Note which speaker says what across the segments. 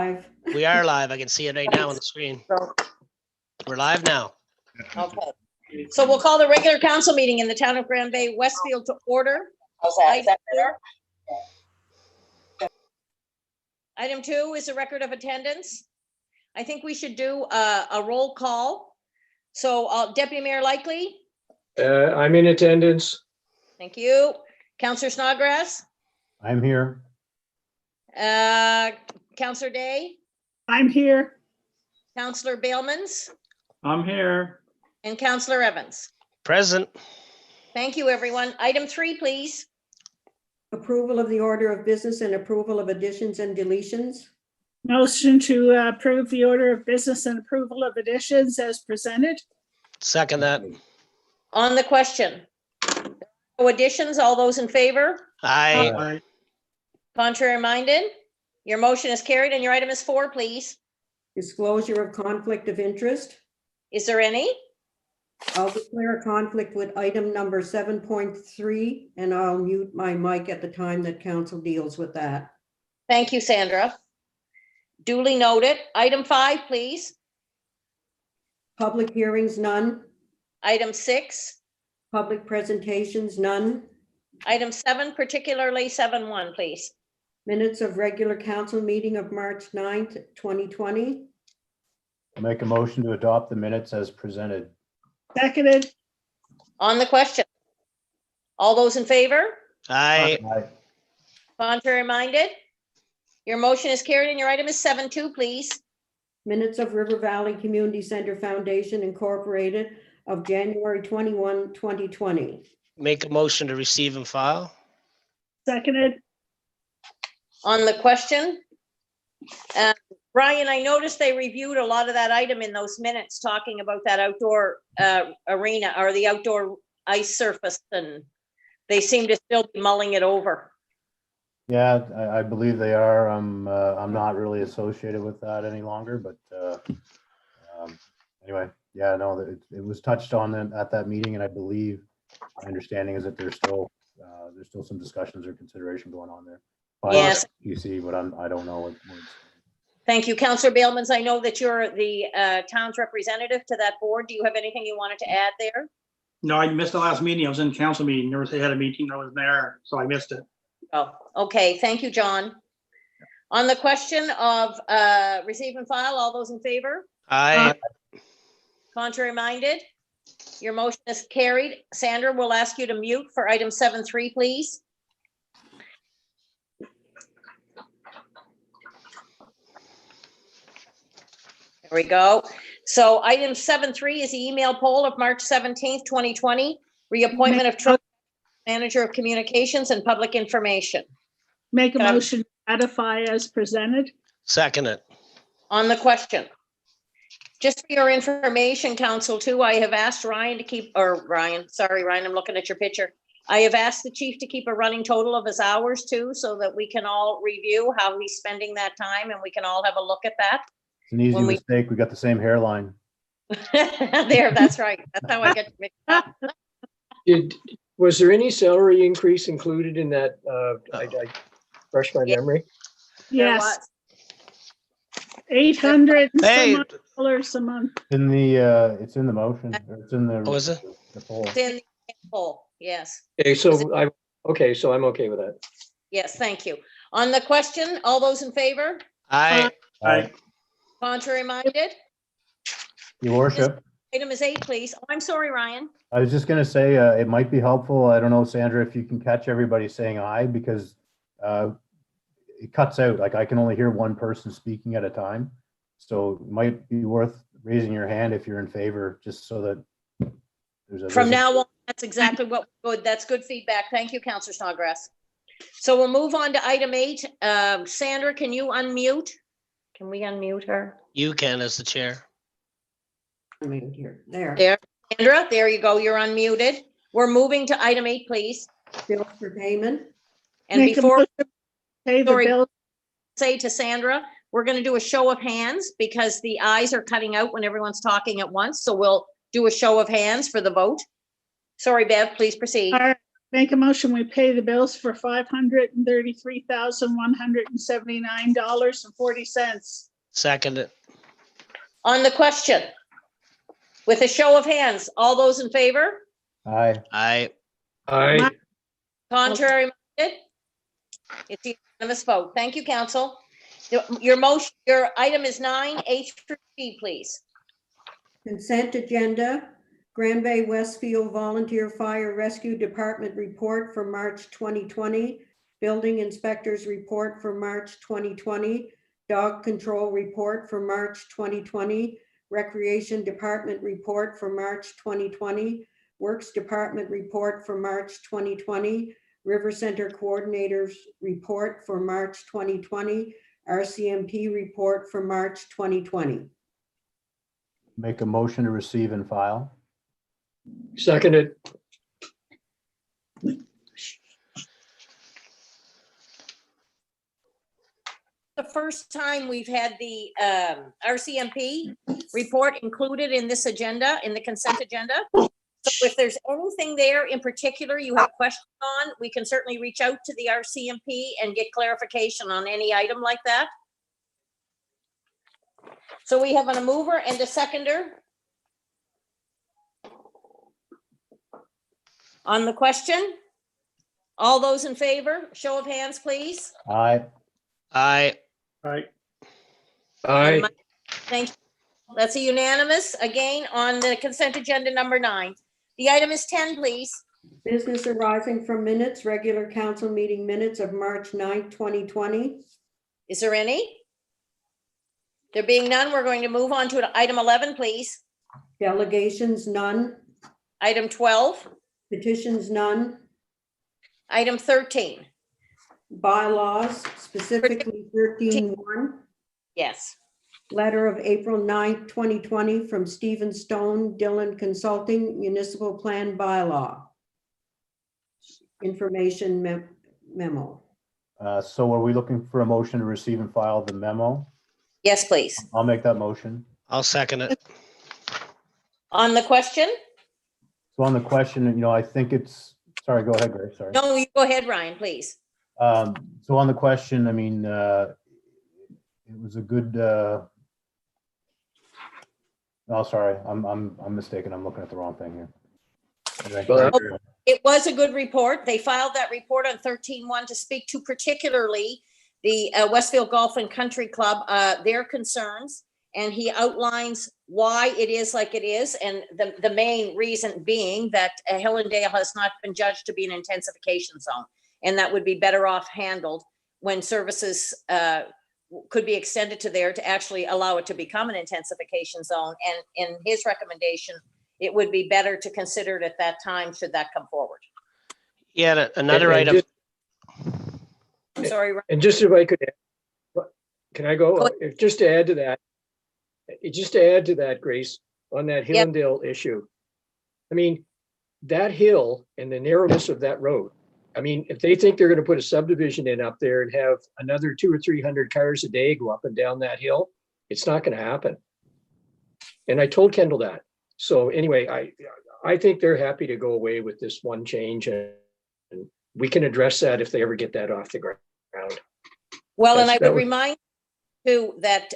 Speaker 1: live.
Speaker 2: We are live. I can see it right now on the screen.
Speaker 3: So,
Speaker 2: We're live now.
Speaker 3: okay. So we'll call the regular council meeting in the town of Grand Bay, Westfield to order.
Speaker 4: How's that? Is that better?
Speaker 3: Item 2 is a record of attendance. I think we should do a roll call. So Deputy Mayor Likely,
Speaker 5: I'm in attendance.
Speaker 3: thank you. Councillor Snodgrass,
Speaker 6: I'm here.
Speaker 3: Councillor Day,
Speaker 7: I'm here.
Speaker 3: Councillor Bailmans,
Speaker 5: I'm here.
Speaker 3: and Councillor Evans.
Speaker 2: Present.
Speaker 3: Thank you, everyone. Item 3, please.
Speaker 1: Approval of the order of business and approval of additions and deletions.
Speaker 7: Motion to approve the order of business and approval of additions as presented.
Speaker 2: Second that.
Speaker 3: On the question. No additions, all those in favor?
Speaker 2: Aye.
Speaker 3: Contrary minded? Your motion is carried and your item is 4, please.
Speaker 1: Disclosure of conflict of interest.
Speaker 3: Is there any?
Speaker 1: I'll declare a conflict with item number 7.3, and I'll mute my mic at the time that council deals with that.
Speaker 3: Thank you, Sandra. Duly noted. Item 5, please.
Speaker 1: Public hearings, none.
Speaker 3: Item 6.
Speaker 1: Public presentations, none.
Speaker 3: Item 7, particularly 7.1, please.
Speaker 1: Minutes of regular council meeting of March 9th, 2020.
Speaker 6: Make a motion to adopt the minutes as presented.
Speaker 7: Seconded.
Speaker 3: On the question. All those in favor?
Speaker 2: Aye.
Speaker 6: Aye.
Speaker 3: Contrary minded? Your motion is carried and your item is 7.2, please.
Speaker 1: Minutes of River Valley Community Center Foundation Incorporated of January 21, 2020.
Speaker 2: Make a motion to receive and file.
Speaker 7: Seconded.
Speaker 3: On the question. Brian, I noticed they reviewed a lot of that item in those minutes, talking about that outdoor arena or the outdoor ice surface, and they seem to still be mulling it over.
Speaker 6: Yeah, I believe they are. I'm not really associated with that any longer, but anyway, yeah, no, it was touched on at that meeting, and I believe my understanding is that there's still some discussions or consideration going on there.
Speaker 3: Yes.
Speaker 6: You see, but I don't know what.
Speaker 3: Thank you. Councillor Bailmans, I know that you're the town's representative to that board. Do you have anything you wanted to add there?
Speaker 5: No, I missed the last meeting. I was in council meeting. They had a meeting. I was there, so I missed it.
Speaker 3: Oh, okay. Thank you, John. On the question of receive and file, all those in favor?
Speaker 2: Aye.
Speaker 3: Contrary minded? Your motion is carried. Sandra, we'll ask you to mute for item 7.3, please. There we go. So item 7.3 is the email poll of March 17th, 2020, reappointment of Trust Manager of Communications and Public Information.
Speaker 7: Make a
Speaker 3: Can I-
Speaker 7: motion to ratify as presented.
Speaker 2: Second it.
Speaker 3: On the question. Just for your information, Council, too, I have asked Ryan to keep, or Ryan, sorry, Ryan, I'm looking at your picture. I have asked the chief to keep a running total of his hours too, so that we can all review how he's spending that time and we can all have a look at that.
Speaker 6: It's an easy
Speaker 3: When we-
Speaker 6: mistake. We got the same hairline.
Speaker 3: There, that's right. That's how I get to mix it up.
Speaker 8: Was there any salary increase included in that? I refresh my
Speaker 3: Yeah.
Speaker 8: memory.
Speaker 3: There
Speaker 7: Yes,
Speaker 3: was.
Speaker 7: $800
Speaker 2: Hey,
Speaker 7: a month.
Speaker 6: In the it's in the motion. Or it's in the.
Speaker 2: Oh, is it?
Speaker 6: The poll.
Speaker 3: It's in the poll. Yes,
Speaker 8: Okay, so I'm okay with that.
Speaker 3: yes, thank you. On the question, all those in favor?
Speaker 2: Aye.
Speaker 6: Aye.
Speaker 3: Contrary minded?
Speaker 6: Your worship.
Speaker 3: Item is 8, please. Oh, I'm sorry, Ryan.
Speaker 6: I was just gonna say, it might be helpful. I don't know, Sandra, if you can catch everybody saying aye, because it cuts out. Like, I can only hear one person speaking at a time. So it might be worth raising your hand if you're in favor, just so that there's a.
Speaker 3: From now on, that's exactly what, good. That's good feedback. Thank you, Councillor Snodgrass. So we'll move on to item 8. Sandra, can you unmute? Can we unmute her?
Speaker 2: You can as the chair.
Speaker 1: I mean, here, there.
Speaker 3: There, Sandra, there you go. You're unmuted. We're moving to item 8, please.
Speaker 1: Bills for payment.
Speaker 3: And
Speaker 7: Make a
Speaker 3: before
Speaker 7: motion to pay the
Speaker 3: Sorry.
Speaker 7: bill.
Speaker 3: say to Sandra, we're going to do a show of hands because the eyes are cutting out when everyone's talking at once. So we'll do a show of hands for the vote. Sorry, Bev, please proceed.
Speaker 7: All right. Make a motion, we pay the bills for $533,179.40.
Speaker 2: Second it.
Speaker 3: On the question, with a show of hands, all those in favor?
Speaker 6: Aye.
Speaker 2: Aye.
Speaker 8: Aye.
Speaker 3: Contrary minded? It's a unanimous vote. Thank you, council. Your motion, your item is 9H through G, please.
Speaker 1: Consent agenda, Grand Bay Westfield Volunteer Fire Rescue Department report for March 2020, Building Inspector's report for March 2020, Dog Control report for March 2020, Recreation Department report for March 2020, Works Department report for March 2020, River Center Coordinators report for March 2020, RCMP report for March 2020.
Speaker 6: Make a motion to receive and file.
Speaker 8: Seconded.
Speaker 3: The first time we've had the RCMP report included in this agenda, in the consent agenda. So if there's anything there in particular you have questions on, we can certainly reach out to the RCMP and get clarification on any item like that. So we have a mover and a seconder. On the question, all those in favor, show of hands, please.
Speaker 6: Aye.
Speaker 2: Aye.
Speaker 5: Right.
Speaker 8: Aye.
Speaker 3: Thank you. That's a unanimous, again, on the consent agenda number 9. The item is 10, please.
Speaker 1: Business arising from minutes, regular council meeting minutes of March 9th, 2020.
Speaker 3: Is there any? There being none, we're going to move on to item 11, please.
Speaker 1: Delegations, none.
Speaker 3: Item 12,
Speaker 1: Petitions, none.
Speaker 3: item 13.
Speaker 1: Bylaws, specifically 13.1.
Speaker 3: Yes.
Speaker 1: Letter of April 9th, 2020 from Stephen Stone, Dillon Consulting, Municipal Plan Bylaw. Information memo.
Speaker 6: So are we looking for a motion to receive and file the memo?
Speaker 3: Yes, please.
Speaker 6: I'll make that motion.
Speaker 2: I'll second it.
Speaker 3: On the question?
Speaker 6: So on the question, I think it's, sorry, go ahead, Grace, sorry.
Speaker 3: No, you go ahead, Ryan, please.
Speaker 6: So on the question, I mean, it was a good, oh, sorry, I'm mistaken. I'm looking at the wrong thing here.
Speaker 8: Well,
Speaker 3: It was a good report. They filed that report on 13.1 to speak to particularly the Westfield Golf and Country Club, their concerns. And he outlines why it is like it is. And the main reason being that Hillendale has not been judged to be an intensification zone. And that would be better off handled when services could be extended to there to actually allow it to become an intensification zone. And in his recommendation, it would be better to consider it at that time, should that come forward.
Speaker 2: Yeah, another
Speaker 8: And
Speaker 2: item.
Speaker 3: I'm sorry, Ryan.
Speaker 8: And just if I could, can I
Speaker 3: Go
Speaker 8: go?
Speaker 3: ahead.
Speaker 8: Just to add to that, Grace, on that
Speaker 3: Yep.
Speaker 8: Hillendale issue. I mean, that hill and the narrowness of that road. I mean, if they think they're going to put a subdivision in up there and have another 200 or 300 cars a day go up and down that hill, it's not going to happen. And I told Kendall that. So anyway, I think they're happy to go away with this one change, and we can address that if they ever get that off the ground.
Speaker 3: Well, and I
Speaker 8: That
Speaker 3: would
Speaker 8: was-
Speaker 3: remind you that,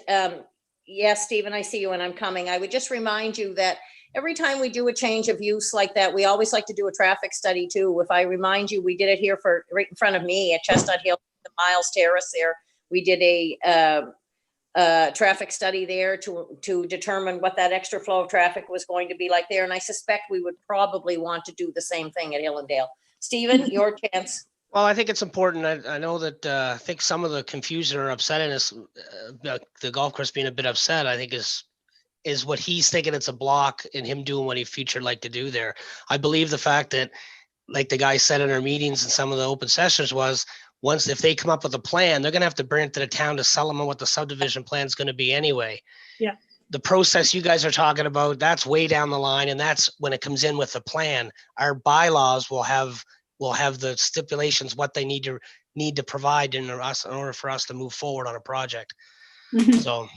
Speaker 3: yes, Stephen, I see you and I'm coming. I would just remind you that every time we do a change of use like that, we always like to do a traffic study too. If I remind you, we did it here right in front of me at Chestnut Hill, the Miles Terrace there. We did a traffic study there to determine what that extra flow of traffic was going to be like there. And I suspect we would probably want to do the same thing at Hillendale. Stephen, your chance.
Speaker 2: Well, I think it's important. I know that I think some of the confusion or upsettiness, the golf course being a bit upset, I think is what he's thinking it's a block in him doing what he future like to do there. I believe the fact that, like the guy said in our meetings and some of the open sessions was, if they come up with a plan, they're going to have to bring it to the town to sell them on what the subdivision plan is going to be anyway.
Speaker 7: Yeah.
Speaker 2: The process you guys are talking about, that's way down the line. And that's when it comes in with the plan. Our bylaws will have the stipulations, what they need to provide in order for us to move forward on a project.
Speaker 7: Mhm.
Speaker 2: So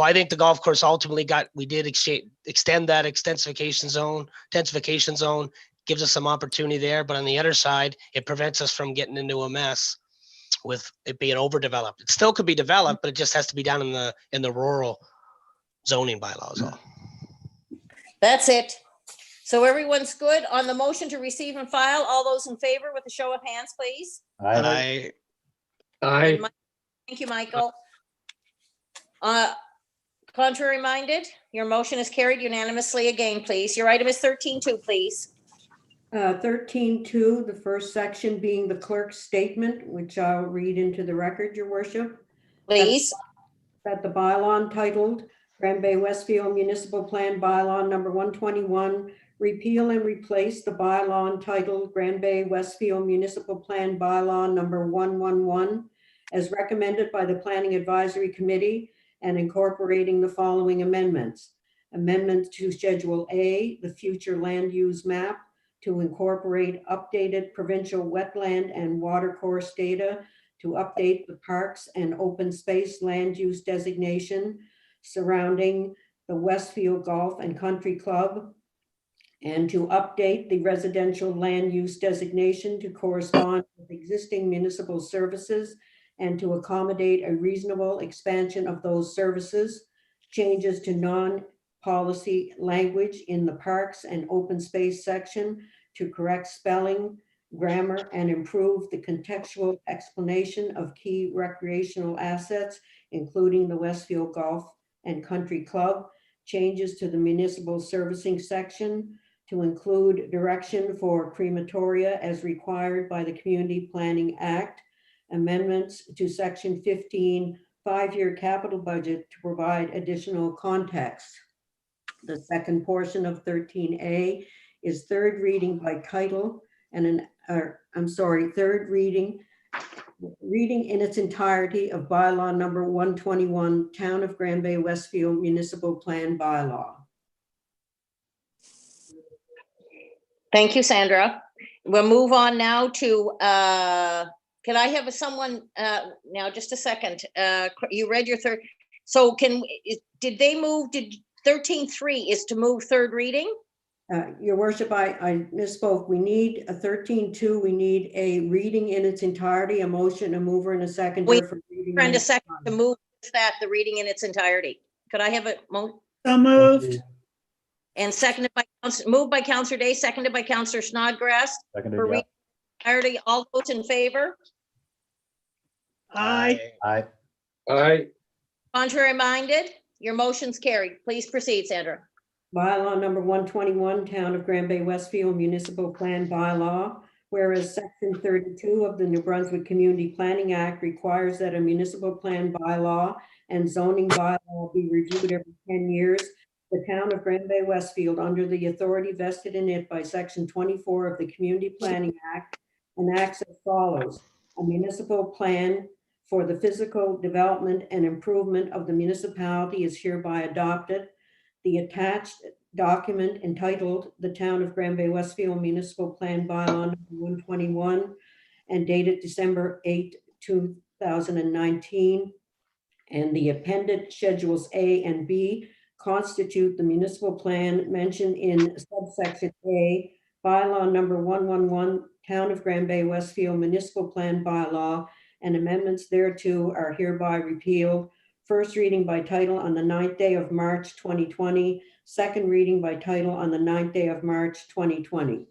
Speaker 2: I think the golf course ultimately we did extend that intensification zone gives us some opportunity there, but on the other side, it prevents us from getting into a mess with it being overdeveloped. It still could be developed, but it just has to be down in the rural zoning bylaws. All.
Speaker 3: That's it. So everyone's good on the motion to receive and file. All those in favor with a show of hands, please.
Speaker 6: I,
Speaker 8: Aye.
Speaker 3: And thank you, Michael. Contrary minded, your motion is carried unanimously again, please. Your item is 13.2, please.
Speaker 1: 13.2, the first section being the clerk's statement, which I'll read into the record, Your Worship.
Speaker 3: Please.
Speaker 1: That the bylaw entitled Granby Westfield Municipal Plan Bylaw Number 121, repeal and replace the bylaw entitled Granby Westfield Municipal Plan Bylaw Number 111 as recommended by the Planning Advisory Committee and incorporating the following amendments. Amendments to Schedule A, the future land use map, to incorporate updated provincial wetland and watercourse data, to update the parks and open space land use designation surrounding the Westfield Golf and Country Club, and to update the residential land use designation to correspond with existing municipal services and to accommodate a reasonable expansion of those services, changes to non-policy language in the parks and open space section to correct spelling, grammar, and improve the contextual explanation of key recreational assets, including the Westfield Golf and Country Club, changes to the municipal servicing section to include direction for crematoria as required by the Community Planning Act, amendments to Section 15, 5-year capital budget to provide additional context. The second portion of 13A is third reading by title and third reading in its entirety of bylaw number 121, Town of Granby Westfield Municipal Plan Bylaw.
Speaker 3: Thank you, Sandra. We'll move on now to, can I have someone, now just a second, you read your third, so did 13.3 is to move third reading?
Speaker 1: Your Worship, I misspoke. We need a 13.2. We need a reading in its entirety, a motion, a mover, and a seconder for reading.
Speaker 3: And a second to move the reading in its entirety. Could I have a
Speaker 7: So moved.
Speaker 3: and seconded by, moved by Counselor Day, seconded by Counselor Snodgrass?
Speaker 6: seconded,
Speaker 3: For
Speaker 6: yeah.
Speaker 3: reading entirety, all those in favor?
Speaker 7: Aye.
Speaker 6: Aye.
Speaker 8: Aye.
Speaker 3: Contrary minded, your motion's carried. Please proceed, Sandra.
Speaker 1: Bylaw number 121, Town of Granby Westfield Municipal Plan Bylaw, whereas Section 32 of the New Brunswick Community Planning Act requires that a municipal plan bylaw and zoning bylaw be reviewed every 10 years, the Town of Granby Westfield, under the authority vested in it by Section 24 of the Community Planning Act, enacts as follows: a municipal plan for the physical development and improvement of the municipality is hereby adopted. The attached document entitled the Town of Granby Westfield Municipal Plan Bylaw number 121 and dated December 8, 2019, and the appended Schedules A and B constitute the municipal plan mentioned in subsection A, bylaw number 111, Town of Granby Westfield Municipal Plan Bylaw, and amendments thereto are hereby repealed. First reading by title on the 9th day of March 2020, second reading by title on the 9th day of March 2020.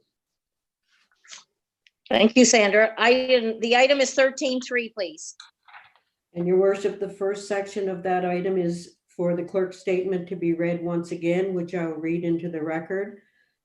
Speaker 3: Thank you, Sandra. The item is 13.3, please.
Speaker 1: And Your Worship, the first section of that item is for the clerk's statement to be read once again, which I will read into the record,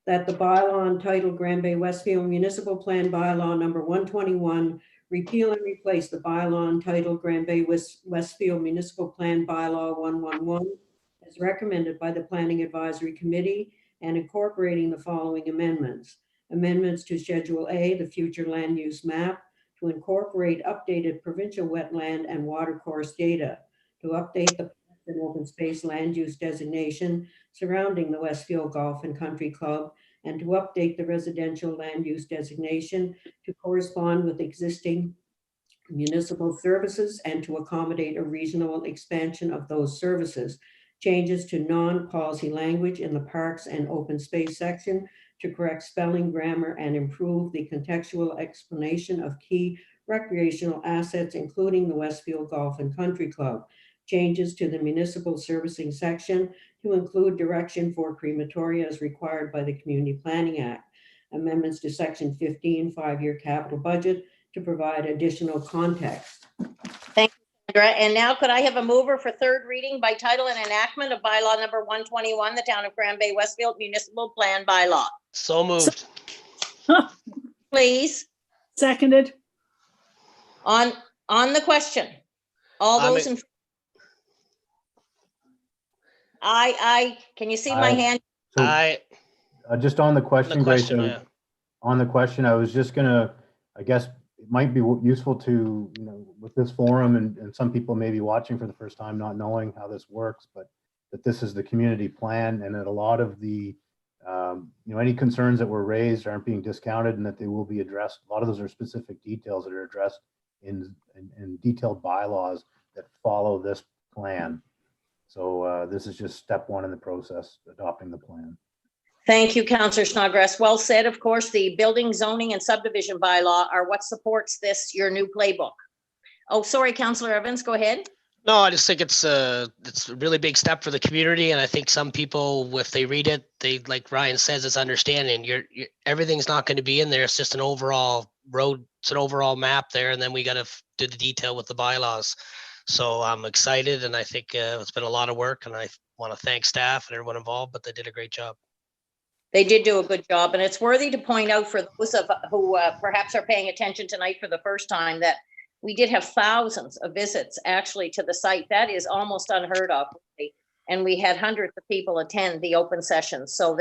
Speaker 1: that the bylaw entitled Granby Westfield Municipal Plan Bylaw number 121, repeal and replace the bylaw entitled Granby Westfield Municipal Plan Bylaw 111 as recommended by the Planning Advisory Committee and incorporating the following amendments. Amendments to Schedule A, the future land use map, to incorporate updated provincial wetland and watercourse data, to update the and open space land use designation surrounding the Westfield Golf and Country Club, and to update the residential land use designation to correspond with existing municipal services and to accommodate a reasonable expansion of those services. Changes to non-policy language in the parks and open space section to correct spelling, grammar, and improve the contextual explanation of key recreational assets, including the Westfield Golf and Country Club. Changes to the municipal servicing section to include direction for crematoria as required by the Community Planning Act. Amendments to Section 15, 5-year capital budget to provide additional context.
Speaker 3: Sandra. And now could I have a mover for third reading by title and enactment of bylaw number 121, the Town of Granby Westfield Municipal Plan Bylaw?
Speaker 2: So moved.
Speaker 3: Please,
Speaker 7: Seconded.
Speaker 3: on the question. All
Speaker 2: I'm
Speaker 3: those in. Can you see my
Speaker 6: Aye.
Speaker 3: hand?
Speaker 6: So
Speaker 2: I,
Speaker 6: just on the
Speaker 2: the
Speaker 6: question, Grace,
Speaker 2: question, yeah.
Speaker 6: on the question, I was just gonna, I guess it might be useful to, with this forum and some people may be watching for the first time, not knowing how this works, but that this is the community plan and that a lot of the, any concerns that were raised aren't being discounted and that they will be addressed. A lot of those are specific details that are addressed in detailed bylaws that follow this plan. So this is just step one in the process, adopting the plan.
Speaker 3: Thank you, Councillor Snodgrass. Well said. Of course, the building, zoning, and subdivision bylaw are what supports this, your new playbook. Oh, sorry, Councillor Evans, go ahead.
Speaker 2: No, I just think it's a really big step for the community, and I think some people, if they read it, they, like Ryan says, it's understanding. Everything's not going to be in there. It's just an overall road. It's an overall map there, and then we got to do the detail with the bylaws. So I'm excited, and I think it's been a lot of work, and I want to thank staff and everyone involved, but they did a great job.
Speaker 3: They did do a good job, and it's worthy to point out for those of who perhaps are paying attention tonight for the first time that we did have thousands of visits actually to the site. That is almost unheard of. And we had hundreds of people attend the open sessions. So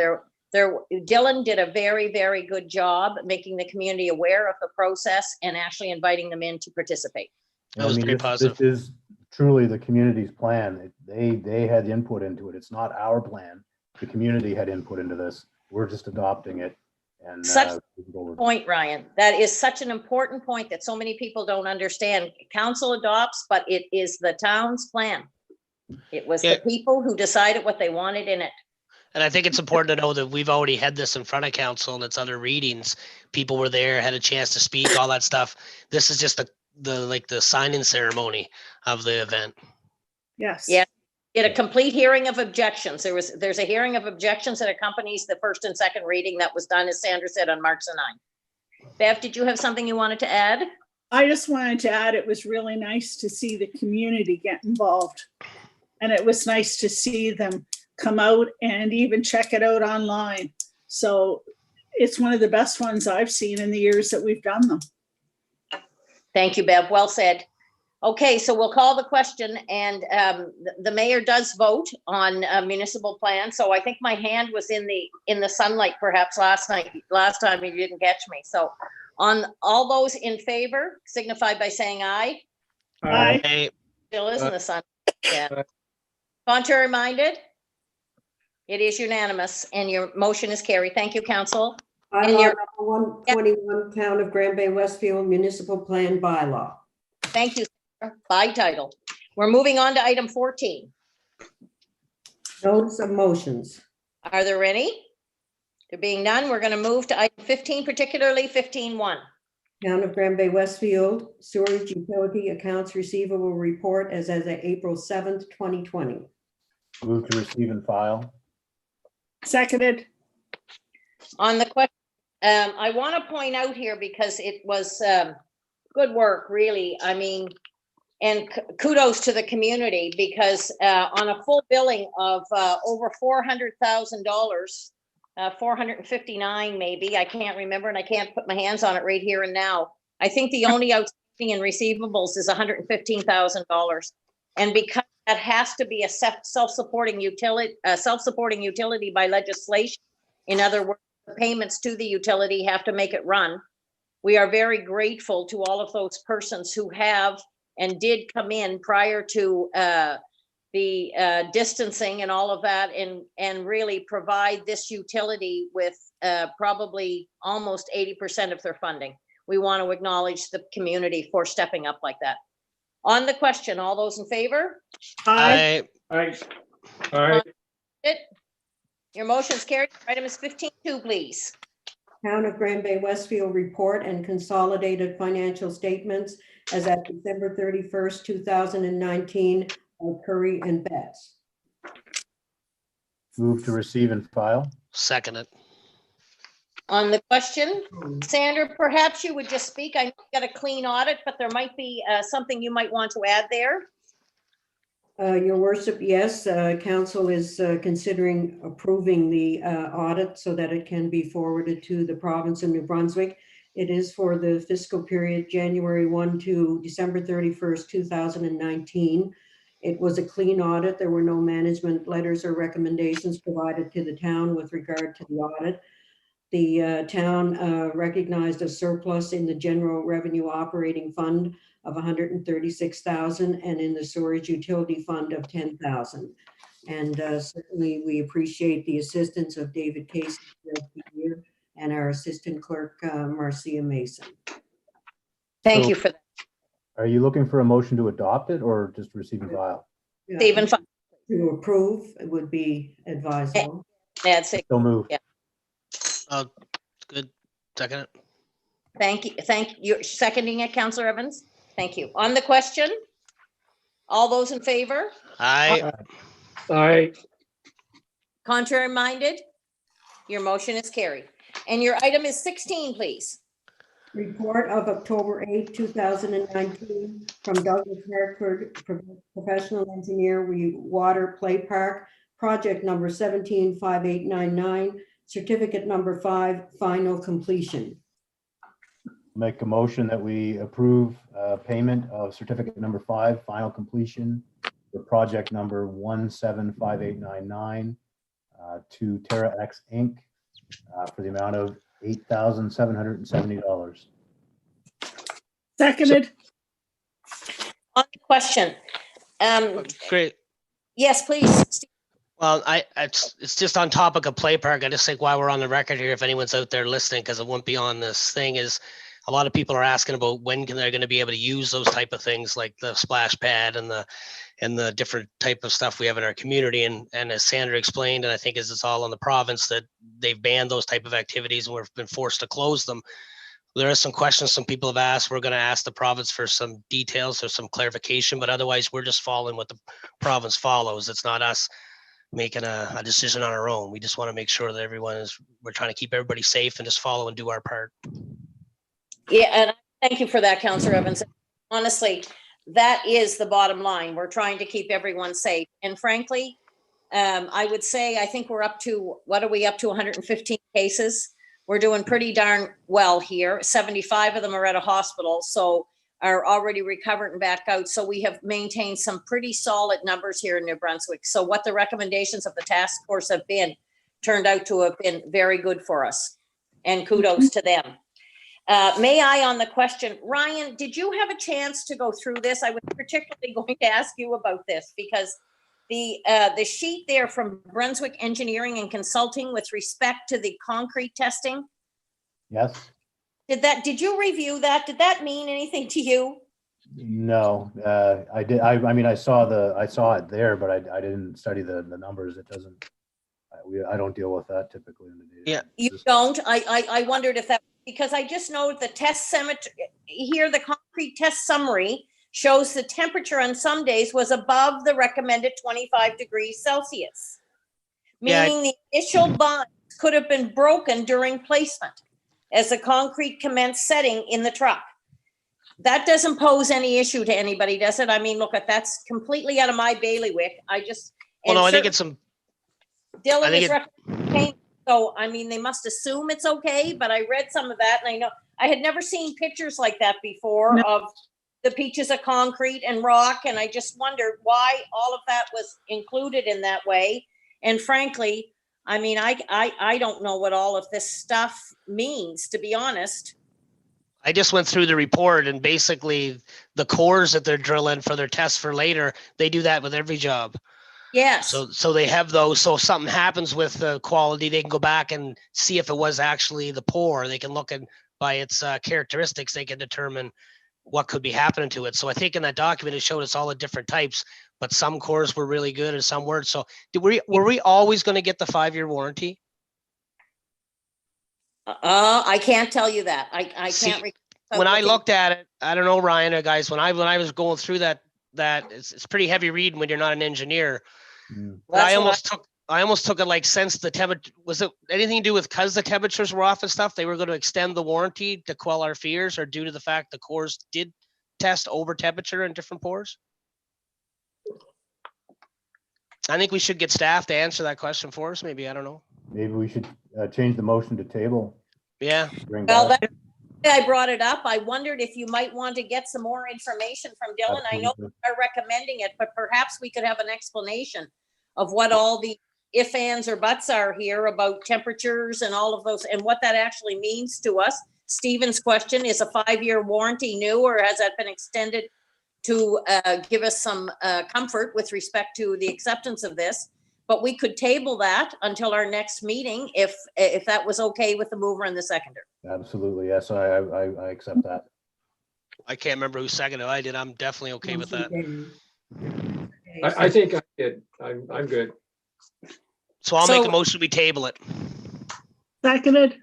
Speaker 3: Dylan did a very, very good job making the community aware of the process and actually inviting them in to participate.
Speaker 2: That was very positive.
Speaker 6: This is truly the community's plan. They had input into it. It's not our plan. The community had input into this. We're just adopting it. And
Speaker 3: Such point, Ryan. That is such an important point that so many people don't understand. Council adopts, but it is the town's plan. It was the people who decided what they wanted in it.
Speaker 2: And I think it's important to know that we've already had this in front of council and it's other readings. People were there, had a chance to speak, all that stuff. This is just the signing ceremony of the event.
Speaker 7: Yes.
Speaker 3: Yeah. Did a complete hearing of objections. There's a hearing of objections that accompanies the first and second reading that was done, as Sandra said, on March the 9th. Bev, did you have something you wanted to add?
Speaker 7: I just wanted to add, it was really nice to see the community get involved. And it was nice to see them come out and even check it out online. So it's one of the best ones I've seen in the years that we've done them.
Speaker 3: Thank you, Bev. Well said. Okay, so we'll call the question, and the mayor does vote on municipal plan. So I think my hand was in the sunlight perhaps last time you didn't catch me. So on all those in favor, signify by saying aye.
Speaker 7: Aye.
Speaker 2: Hey,
Speaker 3: Still is in the sun. Yeah. Contrary minded? It is unanimous, and your motion is carried. Thank you, council.
Speaker 1: Bylaw number 121, Town of Granby Westfield Municipal Plan Bylaw.
Speaker 3: Thank you. By title. We're moving on to item 14.
Speaker 1: Notice of motions.
Speaker 3: Are there any? There being none, we're going to move to item 15, particularly 15.1.
Speaker 1: Town of Granby Westfield Sewerage Utility Accounts Receivable Report as of April 7th, 2020.
Speaker 6: Move to receive and file.
Speaker 7: Seconded.
Speaker 3: On the question, I want to point out here because it was good work, really. I mean, and kudos to the community because on a full billing of over $400,000, 459 maybe, I can't remember and I can't put my hands on it right here and now. I think the only outstanding in receivables is $115,000. And because that has to be a self-supporting utility by legislation, in other words, the payments to the utility have to make it run. We are very grateful to all of those persons who have and did come in prior to the distancing and all of that and really provide this utility with probably almost 80% of their funding. We want to acknowledge the community for stepping up like that. On the question, all those in favor?
Speaker 7: Aye.
Speaker 2: I,
Speaker 5: Aye. Aye.
Speaker 3: Your motion's carried. Item is 15.2, please.
Speaker 1: Town of Grand Bay Westfield report and consolidated financial statements as at December 31st, 2019 by Curry and Betts.
Speaker 6: Move to receive and file.
Speaker 2: Second it.
Speaker 3: On the question, Sandra, perhaps you would just speak. I know you got a clean audit, but there might be something you might want to add there.
Speaker 1: Your worship, yes, council is considering approving the audit so that it can be forwarded to the province of New Brunswick. It is for the fiscal period January 1 to December 31st, 2019. It was a clean audit. There were no management letters or recommendations provided to the town with regard to the audit. The town recognized a surplus in the general revenue operating fund of 136,000 and in the storage utility fund of 10,000. And certainly we appreciate the assistance of David Casey here and our assistant clerk, Marcia Mason.
Speaker 3: Thank
Speaker 6: So-
Speaker 3: you for that,
Speaker 6: Are you looking for a motion to adopt it or just receive and file?
Speaker 3: Stephen.
Speaker 1: To approve, it would be advisable.
Speaker 3: Nancy.
Speaker 6: So move.
Speaker 2: Good. Second it.
Speaker 3: Thank you. Thank you. Seconding it, Councillor Evans. Thank you. On the question, all those in favor?
Speaker 2: Aye.
Speaker 8: Aye.
Speaker 3: Contrary minded? Your motion is carried. And your item is 16, please.
Speaker 1: Report of October 8, 2019 from Douglas Hartford, professional engineer, Water Play Park, project number 175899, certificate number 5, final completion.
Speaker 6: Make a motion that we approve payment of certificate number 5, final completion for project number 175899 to Terra X Inc. For the amount of $8,770.
Speaker 7: Seconded.
Speaker 3: On the question,
Speaker 2: Great.
Speaker 3: yes, please.
Speaker 2: Well, it's just on topic of Play Park. I just think while we're on the record here, if anyone's out there listening, because it won't be on this thing, is a lot of people are asking about when they're going to be able to use those type of things like the splash pad and the different type of stuff we have in our community. And as Sandra explained, and I think as it's all in the province, that they've banned those type of activities and we've been forced to close them. There are some questions some people have asked. We're going to ask the province for some details or some clarification, but otherwise we're just following what the province follows. It's not us making a decision on our own. We just want to make sure that we're trying to keep everybody safe and just follow and do our part.
Speaker 3: Yeah, and thank you for that, Councillor Evans. Honestly, that is the bottom line. We're trying to keep everyone safe. And frankly, I would say, I think we're up to, what are we up to, 115 cases? We're doing pretty darn well here. 75 of them are at a hospital, so are already recovered and back out. So we have maintained some pretty solid numbers here in New Brunswick. So what the recommendations of the task force have been, turned out to have been very good for us. And kudos to them. May I, on the question, Ryan, did you have a chance to go through this? I was particularly going to ask you about this because the sheet there from Brunswick Engineering and Consulting with respect to the concrete testing,
Speaker 6: Yes?
Speaker 3: did you review that? Did that mean anything to you?
Speaker 6: No, I did. I mean, I saw it there, but I didn't study the numbers. It doesn't, I don't deal with that typically in the day.
Speaker 2: Yeah.
Speaker 3: You don't? I wondered if that, because I just know the test cemetery here, the concrete test summary shows the temperature on some days was above the recommended 25 degrees Celsius.
Speaker 2: Yeah.
Speaker 3: Meaning the initial bonds could have been broken during placement as the concrete commenced setting in the truck. That doesn't pose any issue to anybody, does it? I mean, look, that's completely out of my bailiwick. I
Speaker 2: Well, no, I think it's some,
Speaker 3: Dylan
Speaker 2: I think
Speaker 3: is recommending, so I mean, they must assume it's okay, but I read some of that and I know, I had never seen pictures like that before
Speaker 7: No.
Speaker 3: of the peaches of concrete and rock, and I just wondered why all of that was included in that way. And frankly, I mean, I don't know what all of this stuff means, to be honest.
Speaker 2: I just went through the report and basically the cores that they're drilling for their tests for later, they do that with every job.
Speaker 3: Yes.
Speaker 2: So they have those. So if something happens with the quality, they can go back and see if it was actually the pour. They can look at by its characteristics, they can determine what could be happening to it. So I think in that document, it showed us all the different types, but some cores were really good and some weren't. So were we always going to get the 5-year warranty?
Speaker 3: I can't tell you that. I
Speaker 2: See,
Speaker 3: can't.
Speaker 2: When I looked at it, I don't know, Ryan or guys, when I was going through that it's pretty heavy reading when you're not an engineer.
Speaker 6: Mm.
Speaker 2: But I almost took it like since the temperature, was it anything to do with because the temperatures were off and stuff, they were going to extend the warranty to quell our fears, or due to the fact the cores did test over temperature in different pores? I think we should get staff to answer that question for us. Maybe, I don't know.
Speaker 6: Maybe we should change the motion to table.
Speaker 2: Yeah.
Speaker 6: Bring
Speaker 3: Well,
Speaker 6: back.
Speaker 3: that's why I brought it up. I wondered if you might want to get some more information from Dylan. I know
Speaker 6: Absolutely.
Speaker 3: are recommending it, but perhaps we could have an explanation of what all the if, ands, or buts are here about temperatures and all of those, and what that actually means to us. Stephen's question, is a 5-year warranty new, or has that been extended to give us some comfort with respect to the acceptance of this? But we could table that until our next meeting if that was okay with the mover and the seconder.
Speaker 6: Absolutely, yes, I accept that.
Speaker 2: I can't remember who seconded it. I did. I'm definitely okay with that.
Speaker 8: I think I did. I'm good.
Speaker 2: So I'll make
Speaker 3: So-
Speaker 2: a motion, we table it.
Speaker 7: Seconded.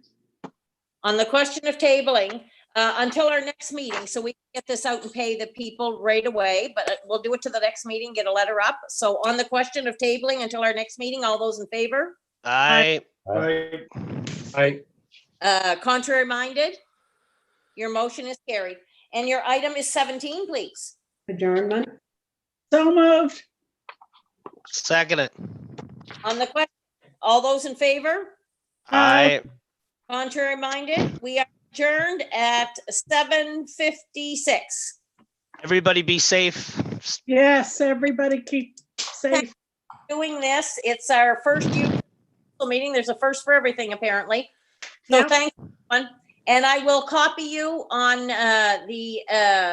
Speaker 3: On the question of tabling, until our next meeting, so we can get this out and pay the people right away, but we'll do it to the next meeting, get a letter up. So on the question of tabling until our next meeting, all those in favor?
Speaker 2: I
Speaker 3: Contrary minded? Your motion is carried. And your item is 17, please.
Speaker 1: Adjournment.
Speaker 7: So moved.
Speaker 2: second it.
Speaker 3: On the question, all those in favor?
Speaker 2: I
Speaker 3: Contrary minded? We are adjourned at 7:56.
Speaker 2: everybody be safe.
Speaker 7: Yes, everybody keep safe.
Speaker 3: Doing this, it's our first meeting. There's a first for everything, apparently. So
Speaker 7: Yep.
Speaker 3: thanks, everyone. And I will copy you on the